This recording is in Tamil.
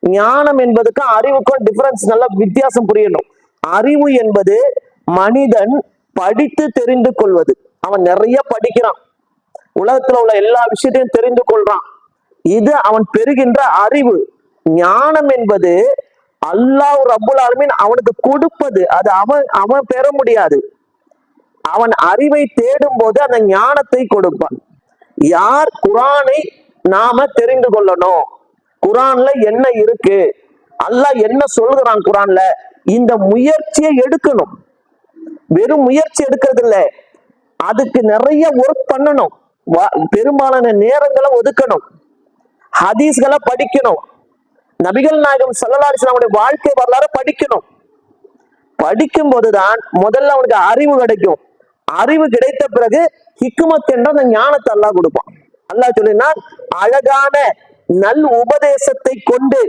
ஞானம் என்பதுக்கும் அறிவுக்கும் டிஃபரன்ஸ், நல்லா வித்தியாசம் புரியணும். அறிவு என்பது மனிதன் படித்து தெரிந்து கொள்வது. அவன் நிறைய படிக்கிறான், உலகத்துல உள்ள எல்லா விஷயத்தையும் தெரிந்து கொள்றான், இது அவன் பெறுகின்ற அறிவு. ஞானம் என்பது அல்லாஹ் ரப்புல் ஆலமீன் அவனுக்கு கொடுப்பது, அது அவன் பெற முடியாது. அவன் அறிவை தேடும் போது அந்த ஞானத்தை கொடுப்பான். யார் குரானை நாம தெரிந்து கொள்ளணும், குரான்ல என்ன இருக்கு, அல்லாஹ் என்ன சொல்லுகிறான் குரான்ல, இந்த முயற்சியை எடுக்கணும். வெறும் முயற்சி எடுக்கிறது இல்லை, அதுக்கு நிறைய ஒர்க் பண்ணணும், பெரும்பாலான நேரங்களை ஒதுக்கணும், ஹதீஸ்களை படிக்கணும், நபிகள் நாயகம் ஸல்லல்லாஹு அலைஹி வஸல்லம் வாழ்க்கை வரலாறு படிக்கணும். படிக்கும் போதுதான் முதல்ல அவனுக்கு அறிவு கிடைக்கும். அறிவு கிடைத்த பிறகு ஹிக்மத் என்ற அந்த ஞானத்தை அல்லாஹ் கொடுப்பான். அல்லாஹ் சொல்லினா, அழகான நல் உபதேசத்தை கொண்டு